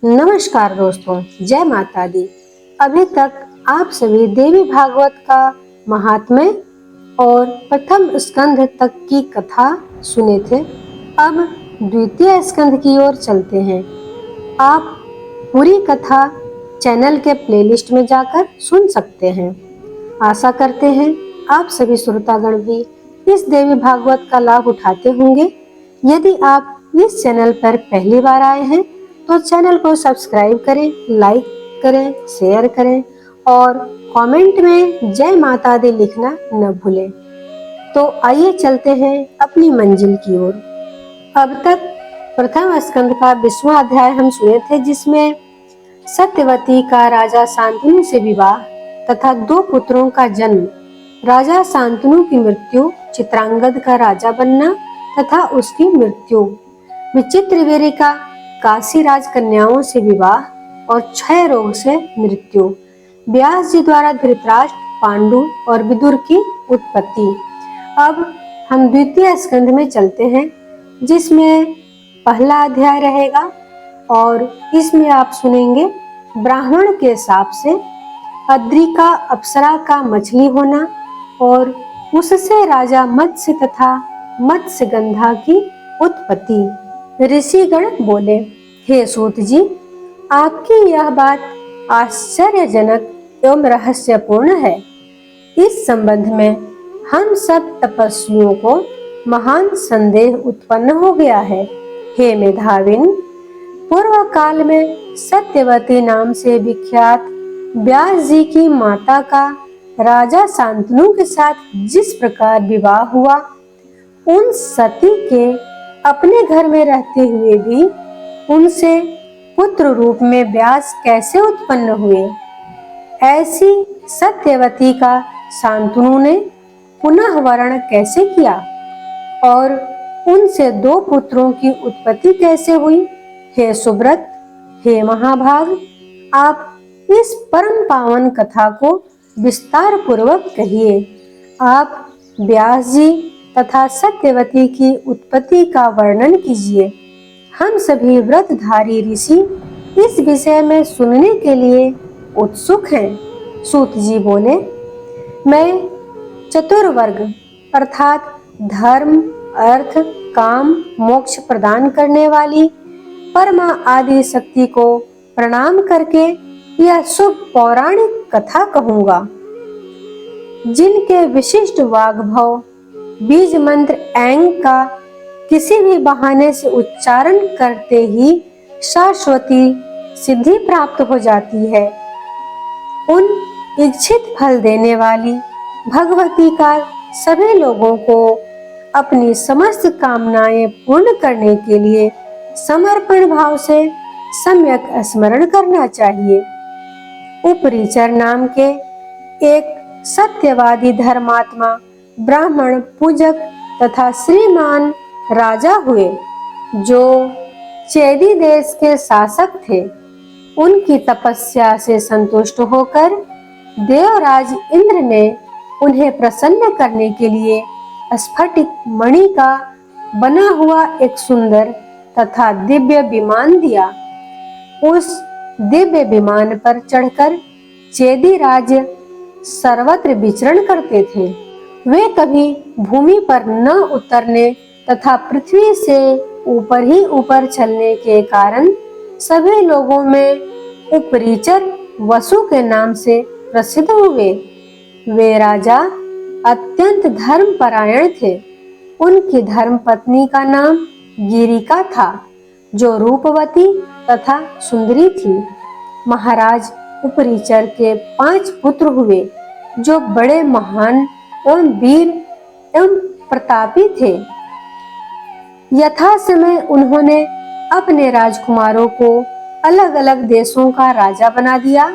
नमस्कार दोस्तों, जय माता दी। अभी तक आप सभी देवी भागवत का महात्म्य और प्रथम स्कंध तक की कथा सुने थे। अब द्वितीय स्कंध की ओर चलते हैं। आप पूरी कथा चैनल के प्लेलिस्ट में जाकर सुन सकते हैं। आशा करते हैं आप सभी श्रोतागण भी इस देवी भागवत का लाभ उठाते होंगे। यदि आप इस चैनल पर पहली बार आए हैं तो चैनल को सब्सक्राइब करें, लाइक करें, शेयर करें और कमेंट में जय माता दी लिखना न भूलें। तो आइए चलते हैं अपनी मंजिल की ओर। अब तक प्रथम स्कंद का 20वां अध्याय हम सुने थे, जिसमें सत्यवती का राजा शांतनु से विवाह तथा 2 पुत्रों का जन्म, राजा शांतनु की मृत्यु, चित्रांगद का राजा बनना तथा उसकी मृत्यु, विचित्रवीर्य का काशी राज कन्याओं से विवाह और क्षय रोग से मृत्यु, व्यास जी द्वारा धृतराष्ट्र, पांडु और विदुर की उत्पत्ति। अब हम द्वितीय स्कंध में चलते हैं, जिसमें पहला अध्याय रहेगा और इसमें आप सुनेंगे ब्राह्मण के शाप से अद्रिका अप्सरा का मछली होना और उससे राजा मत्स्य तथा मत्स्यगंधा की उत्पत्ति। ऋषिगण बोले, हे सूत जी, आपकी यह बात आश्चर्यजनक एवं रहस्यपूर्ण है। इस संबंध में हम सब तपस्वियों को महान संदेह उत्पन्न हो गया है। हे मेधाविन, पूर्व काल में सत्यवती नाम से विख्यात व्यास जी की माता का राजा शांतनु के साथ जिस प्रकार विवाह हुआ, उन सती के अपने घर में रहते हुए भी उनसे पुत्र रूप में व्यास कैसे उत्पन्न हुए? ऐसी सत्यवती का शांतनु ने पुनः वर्ण कैसे किया और उनसे 2 पुत्रों की उत्पत्ति कैसे हुई? हे सुब्रत, हे महाभाग, आप इस परम पावन कथा को विस्तार पूर्वक कहिए। आप व्यास जी तथा सत्यवती की उत्पत्ति का वर्णन कीजिए। हम सभी व्रतधारी ऋषि इस विषय में सुनने के लिए उत्सुक हैं। सूत जी बोले, मैं चतुर्वर्ग अर्थात धर्म, अर्थ, काम, मोक्ष प्रदान करने वाली परमा आदि शक्ति को प्रणाम करके यह शुभ पौराणिक कथा कहूँगा, जिनके विशिष्ट वाग्भव बीज मंत्र ऐंग का किसी भी बहाने से उच्चारण करते ही शाश्वती सिद्धि प्राप्त हो जाती है। उन इच्छित फल देने वाली भगवती का सभी लोगों को अपनी समस्त कामनाएं पूर्ण करने के लिए समर्पण भाव से सम्यक स्मरण करना चाहिए। उपरिचर नाम के एक सत्यवादी धर्मात्मा ब्राह्मण पूजक तथा श्रीमान राजा हुए, जो चेदी देश के शासक थे। उनकी तपस्या से संतुष्ट होकर देवराज इंद्र ने उन्हें प्रसन्न करने के लिए स्फटिक मणि का बना हुआ एक सुंदर तथा दिव्य विमान दिया। उस दिव्य विमान पर चढ़कर चेदी राज सर्वत्र विचरण करते थे। वे कभी भूमि पर न उतरने तथा पृथ्वी से ऊपर ही ऊपर चलने के कारण सभी लोगों में उपरिचर वसु के नाम से प्रसिद्ध हुए। वे राजा अत्यंत धर्मपरायण थे। उनकी धर्म पत्नी का नाम गिरिका था, जो रूपवती तथा सुंदरी थी। महाराज उपरिचर के 5 पुत्र हुए, जो बड़े महान एवं वीर एवं प्रतापी थे। यथा समय उन्होंने अपने राजकुमारों को अलग अलग देशों का राजा बना दिया।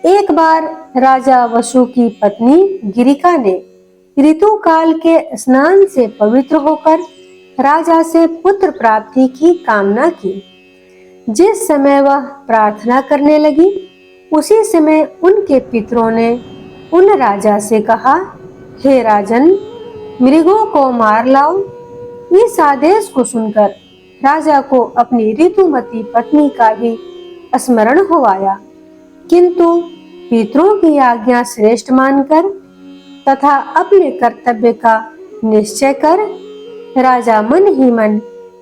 एक बार राजा वसु की पत्नी गिरिका ने ऋतु काल के स्नान से पवित्र होकर राजा से पुत्र प्राप्ति की कामना की। जिस समय वह प्रार्थना करने लगी, उसी समय उनके पितरों ने उन राजा से कहा, हे राजन, मृगों को मार लाओ। इस आदेश को सुनकर राजा को अपनी ऋतुमती पत्नी का भी स्मरण हो आया, किंतु पितरों की आज्ञा श्रेष्ठ मानकर तथा अपने कर्तव्य का निश्चय कर राजा मन ही मन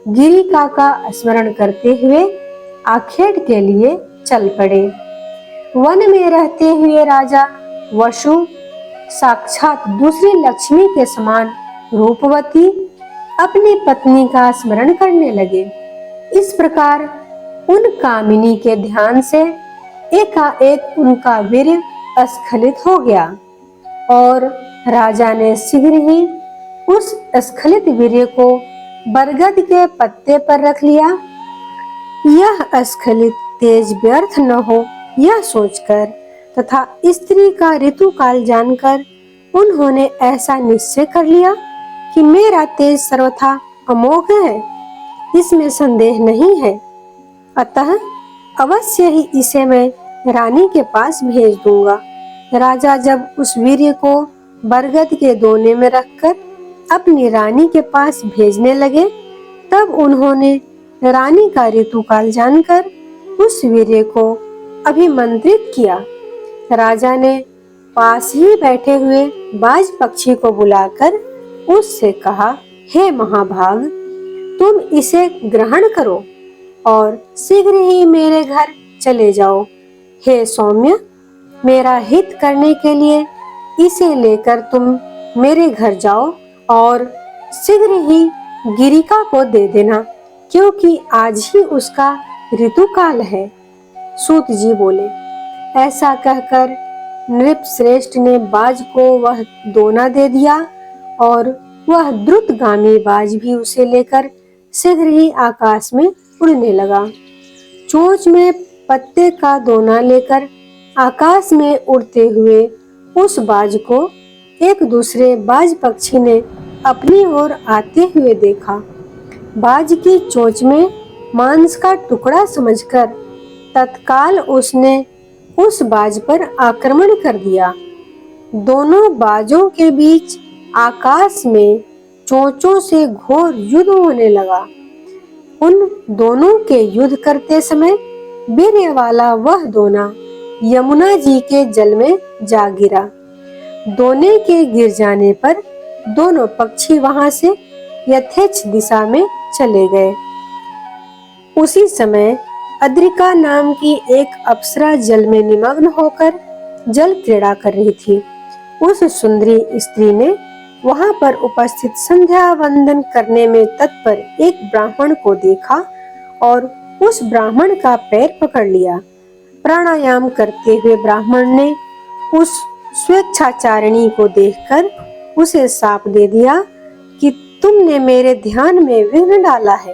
गिरिका का स्मरण करते हुए आखेट के लिए चल पड़े। वन में रहते हुए राजा वसु साक्षात दूसरी लक्ष्मी के समान रूपवती अपनी पत्नी का स्मरण करने लगे। इस प्रकार उन कामिनी के ध्यान से एकाएक उनका वीर्य स्खलित हो गया और राजा ने शीघ्र ही उस स्खलित वीर्य को बरगद के पत्ते पर रख लिया। यह स्खलित तेज व्यर्थ न हो यह सोचकर तथा स्त्री का ऋतुकाल जानकर उन्होंने ऐसा निश्चय कर लिया कि मेरा तेज सर्वथा अमोघ है, इसमें संदेह नहीं है, अतः अवश्य ही इसे मैं रानी के पास भेज दूंगा। राजा जब उस वीर्य को बरगद के दोने में रखकर अपनी रानी के पास भेजने लगे, तब उन्होंने रानी का ऋतुकाल जानकर उस वीर्य को अभिमंत्रित किया। राजा ने पास ही बैठे हुए बाज पक्षी को बुलाकर उससे कहा, हे महाभाग, तुम इसे ग्रहण करो और शीघ्र ही मेरे घर चले जाओ। हे सौम्य, मेरा हित करने के लिए इसे लेकर तुम मेरे घर जाओ और शीघ्र ही गिरिका को दे देना, क्योंकि आज ही उसका ऋतुकाल है। सूत जी बोले। ऐसा कहकर नृप श्रेष्ठ ने बाज को वह दोना दे दिया और वह द्रुतगामी बाज भी उसे लेकर शीघ्र ही आकाश में उड़ने लगा। चोंच में पत्ते का दोना लेकर आकाश में उड़ते हुए उस बाज को एक दूसरे बाज पक्षी ने अपनी ओर आते हुए देखा। बाज की चोंच में मांस का टुकड़ा समझकर तत्काल उसने उस बाज पर आक्रमण कर दिया। दोनों बाजों के बीच आकाश में चोंचों से घोर युद्ध होने लगा। उन दोनों के युद्ध करते समय वीर्य वाला वह दोना यमुना जी के जल में जा गिरा। दोने के गिर जाने पर दोनों पक्षी वहां से यथेच्छ दिशा में चले गए। उसी समय अद्रिका नाम की एक अप्सरा जल में निमग्न होकर जल क्रीड़ा कर रही थी। उस सुंदरी स्त्री ने वहां पर उपस्थित संध्या वंदन करने में तत्पर एक ब्राह्मण को देखा और उस ब्राह्मण का पैर पकड़ लिया। प्राणायाम करते हुए ब्राह्मण ने उस स्वेच्छाचारिणी को देखकर उसे शाप दे दिया कि तुमने मेरे ध्यान में विघ्न डाला है,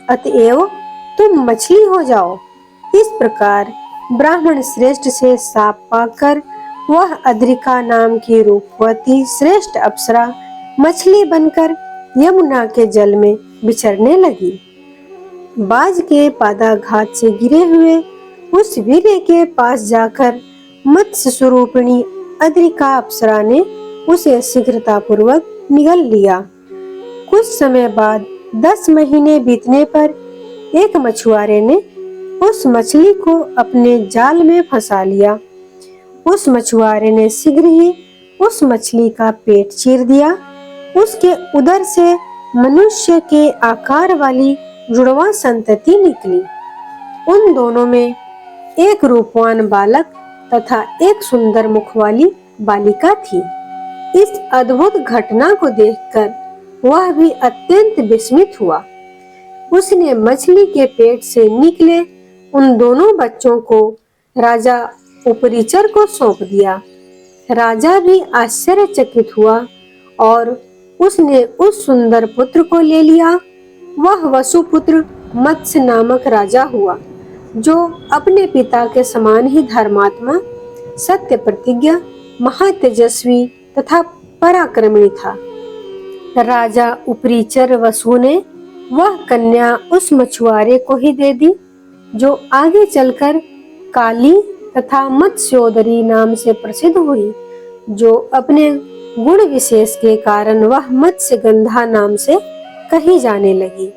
अतएव तुम मछली हो जाओ। इस प्रकार ब्राह्मण श्रेष्ठ से शाप पाकर वह अद्रिका नाम की रूपवती श्रेष्ठ अप्सरा मछली बनकर यमुना के जल में विचरने लगी। बाज के पादाघात से गिरे हुए उस वीर्य के पास जाकर मत्स्य स्वरूपिणी अद्रिका अप्सरा ने उसे शीघ्रता पूर्वक निगल लिया। कुछ समय बाद 10 महीने बीतने पर एक मछुआरे ने उस मछली को अपने जाल में फंसा लिया। उस मछुआरे ने शीघ्र ही उस मछली का पेट चीर दिया। उसके उदर से मनुष्य के आकार वाली जुड़वा संतति निकली। उन दोनों में एक रूपवान बालक तथा एक सुंदर मुख वाली बालिका थी। इस अद्भुत घटना को देखकर वह भी अत्यंत विस्मित हुआ। उसने मछली के पेट से निकले उन दोनों बच्चों को राजा उपरिचर को सौंप दिया। राजा भी आश्चर्यचकित हुआ और उसने उस सुंदर पुत्र को ले लिया। वह वसुपुत्र मत्स्य नामक राजा हुआ, जो अपने पिता के समान ही धर्मात्मा, सत्य प्रतिज्ञा, महातेजस्वी तथा पराक्रमी था। राजा उपरिचर वसु ने वह कन्या उस मछुआरे को ही दे दी, जो आगे चलकर काली तथा मत्स्योदरी नाम से प्रसिद्ध हुई, जो अपने गुण विशेष के कारण वह मत्स्यगंधा नाम से कही जाने लगी।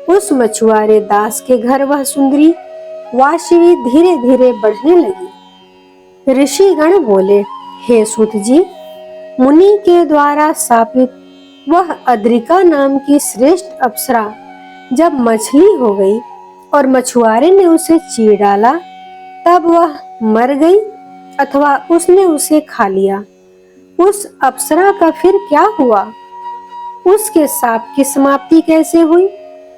उस मछुआरे दास के घर वह सुंदरी वासवी धीरे धीरे बढ़ने लगी। ऋषिगण बोले, हे सूत जी, मुनि के द्वारा स्थापित वह अद्रिका नाम की श्रेष्ठ अप्सरा जब मछली हो गई और मछुआरे ने उसे चीर डाला, तब वह मर गई अथवा उसने उसे खा लिया। उस अप्सरा का फिर क्या हुआ? उसके शाप की समाप्ति कैसे हुई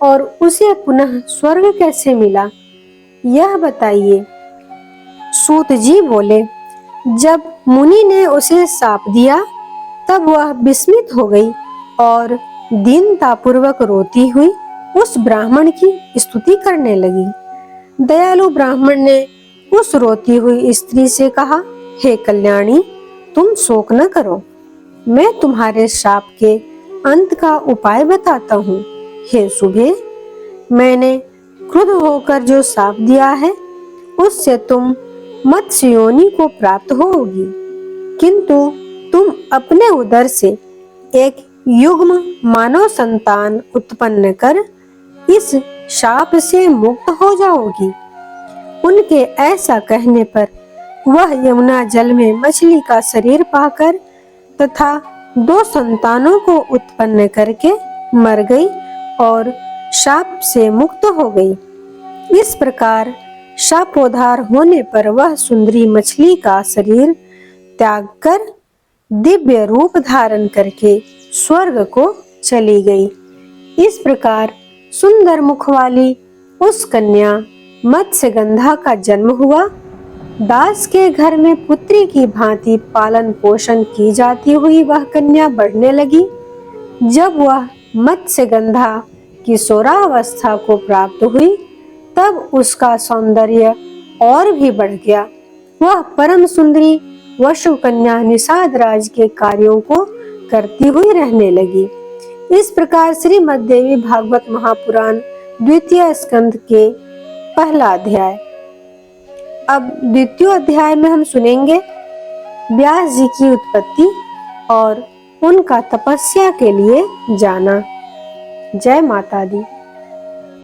और उसे पुनः स्वर्ग कैसे मिला, यह बताइए। सूत जी बोले, जब मुनि ने उसे शाप दिया तब वह विस्मित हो गई और दीनतापूर्वक रोती हुई उस ब्राह्मण की स्तुति करने लगी। दयालु ब्राह्मण ने उस रोती हुई स्त्री से कहा, हे कल्याणी, तुम शोक न करो, मैं तुम्हारे शाप के अंत का उपाय बताता हूँ। हे शुभे, मैंने क्रुद्ध होकर जो शाप दिया है उससे तुम मत्स्य योनि को प्राप्त होगी, किंतु तुम अपने उदर से एक युग्म मानव संतान उत्पन्न कर इस शाप से मुक्त हो जाओगी। उनके ऐसा कहने पर वह यमुना जल में मछली का शरीर पाकर तथा 2 संतानों को उत्पन्न करके मर गई और शाप से मुक्त हो गई। इस प्रकार शापोद्धार होने पर वह सुंदरी मछली का शरीर त्याग कर दिव्य रूप धारण करके स्वर्ग को चली गई। इस प्रकार सुंदर मुख वाली उस कन्या मत्स्यगंधा का जन्म हुआ। दास के घर में पुत्री की भांति पालन पोषण की जाती हुई वह कन्या बढ़ने लगी। जब वह मत्स्यगंधा किशोरावस्था को प्राप्त हुई तब उसका सौंदर्य और भी बढ़ गया। वह परम सुंदरी वशु कन्या निषाद राज के कार्यों को करती हुई रहने लगी। इस प्रकार श्रीमद् देवी भागवत महापुराण 2 स्कंध के पहला अध्याय। अब 2 अध्याय में हम सुनेंगे व्यास जी की उत्पत्ति और उनका तपस्या के लिए जाना। जय माता दी।